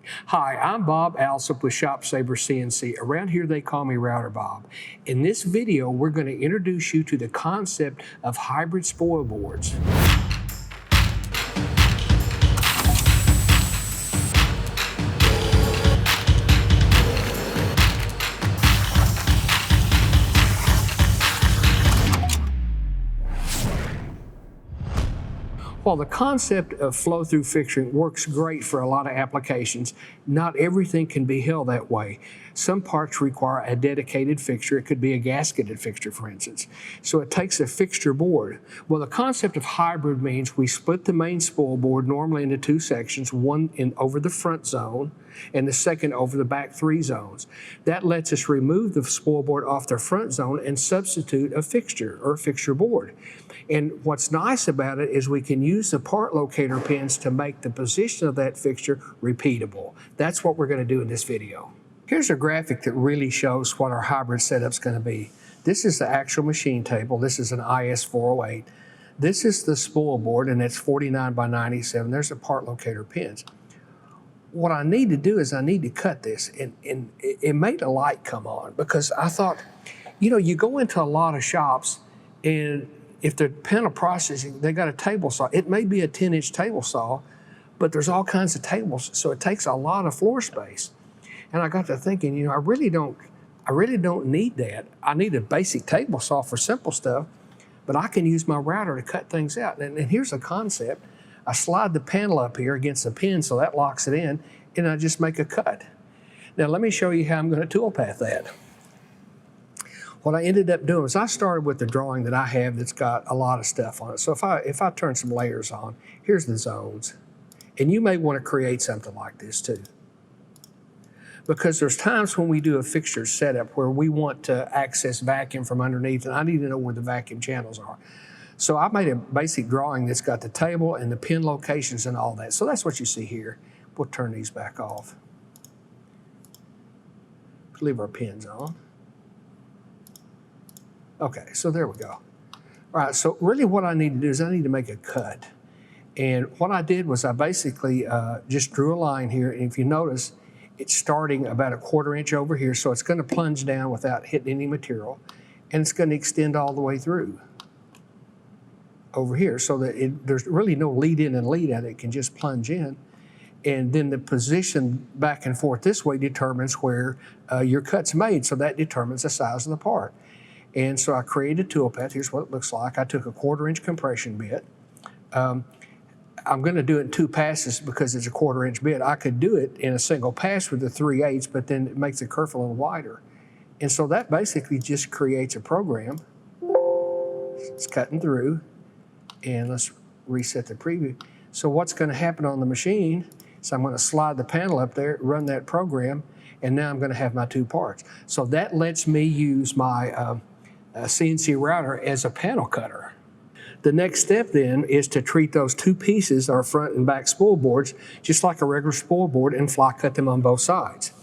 Hi, I'm Bob Alsop with ShopSabre CNC. Around here they call me Routerbob. In this video, we're going to introduce you to the concept of hybrid spoilboards. While the concept of flow-through fixturing works great for a lot of applications, not everything can be held that way. Some parts require a dedicated fixture. It could be a gasketed fixture, for instance. So it takes a fixture board. Well, the concept of hybrid means we split the main spoil board normally into two sections, one over the front zone and the second over the back three zones. That lets us remove the spoil board off the front zone and substitute a fixture or a fixture board. And what's nice about it is we can use the part locator pins to make the position of that fixture repeatable. That's what we're going to do in this video. Here's a graphic that really shows what our hybrid setup's going to be. This is the actual machine table. This is an IS-408. This is the spoil board, and it's 49 by 97. There's the part locator pins. What I need to do is I need to cut this, and it made a light come on because I thought, you go into a lot of shops, and if they're panel processing, they got a table saw. It may be a 10-inch table saw, but there's all kinds of tables, so it takes a lot of floor space. And I got to thinking, I really don't need that. I need a basic table saw for simple stuff, but I can use my router to cut things out. And here's a concept. I slide the panel up here against the pin so that locks it in, and I just make a cut. Now let me show you how I'm going to toolpath that. What I ended up doing is I started with the drawing that I have that's got a lot of stuff on it. So if I turn some layers on, here's the zones. And you may want to create something like this too. Because there's times when we do a fixture setup where we want to access vacuum from underneath, and I need to know where the vacuum channels are. So I made a basic drawing that's got the table and the pin locations and all that. So that's what you see here. We'll turn these back off. Leave our pins on. Okay, so there we go. All right, so really what I need to do is I need to make a cut. And what I did was I basically just drew a line here, and if you notice, it's starting about a 1/4 inch over here, so it's gonna plunge down without hitting any material, and it's gonna extend all the way through over here, so that there's really no lead in and lead out. It can just plunge in, and then the position back and forth this way determines where your cut's made, so that determines the size of the part. And so I created a toolpath. Here's what it looks like. I took a 1/4 inch compression bit. I'm going to do it in 2 passes because it's a 1/4 inch bit. I could do it in a single pass with the 3/8, but then it makes the kerf a little wider. And so that basically just creates a program. It's cutting through. And let's reset the preview. So what's going to happen on the machine is I'm going to slide the panel up there, run that program, and now I'm going to have my 2 parts. So that lets me use my CNC router as a panel cutter. The next step then is to treat those 2 pieces, our front and back spoil boards, just like a regular spoil board, and fly cut them on both sides.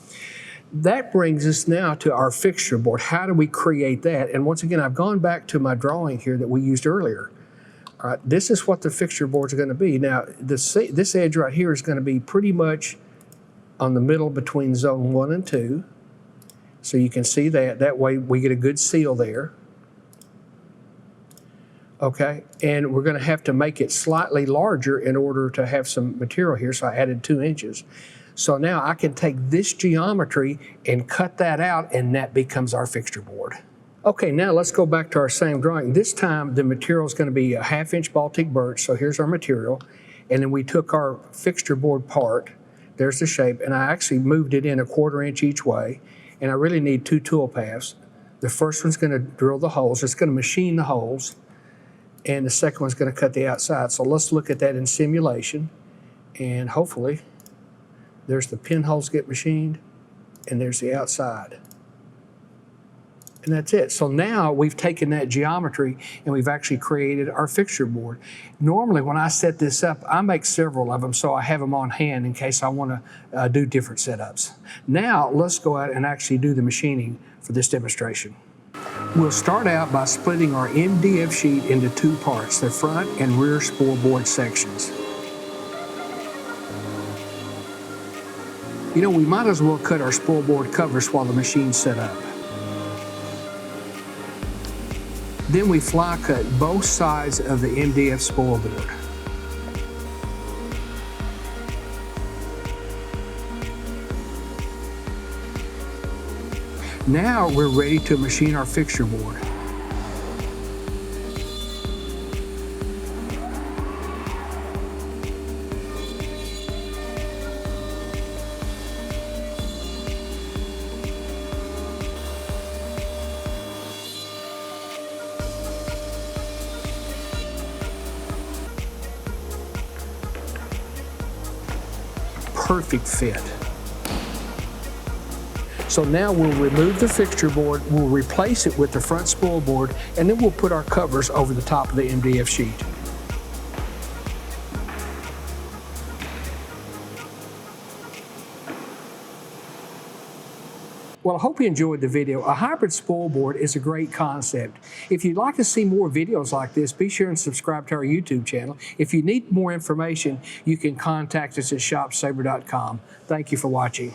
That brings us now to our fixture board. How do we create that? And once again, I've gone back to my drawing here that we used earlier. All right, this is what the fixture board's going to be. Now, this edge right here is going to be pretty much on the middle between zone 1 and 2. So you can see that. That way we get a good seal there. Okay, and we're going to have to make it slightly larger in order to have some material here, so I added 2 inches. So now I can take this geometry and cut that out, and that becomes our fixture board. Okay, now let's go back to our same drawing. This time the material is going to be a 1/2 inch Baltic birch, so here's our material. And then we took our fixture board part, there's the shape, and I actually moved it in a 1/4 inch each way, and I really need 2 tool paths. The first one's going to drill the holes, it's going to machine the holes, and the second one's going to cut the outside. So let's look at that in simulation, and hopefully there's the pinholes get machined, and there's the outside. And that's it. So now we've taken that geometry and we've actually created our fixture board. Normally when I set this up, I make several of them so I have them on hand in case I want to do different setups. Now let's go out and actually do the machining for this demonstration. We'll start out by splitting our MDF sheet into 2 parts, the front and rear spoil board sections. You know, we might as well cut our spoilboard covers while the machine's set up. Then we fly cut both sides of the MDF spoilboard. Now we're ready to machine our fixture board. Perfect fit. So now we'll remove the fixture board, we'll replace it with the front spoilboard, and then we'll put our covers over the top of the MDF sheet. Well, I hope you enjoyed the video. A hybrid spoilboard is a great concept. If you'd like to see more videos like this, be sure and subscribe to our YouTube channel. If you need more information, you can contact us at shopsabre.com. Thank you for watching.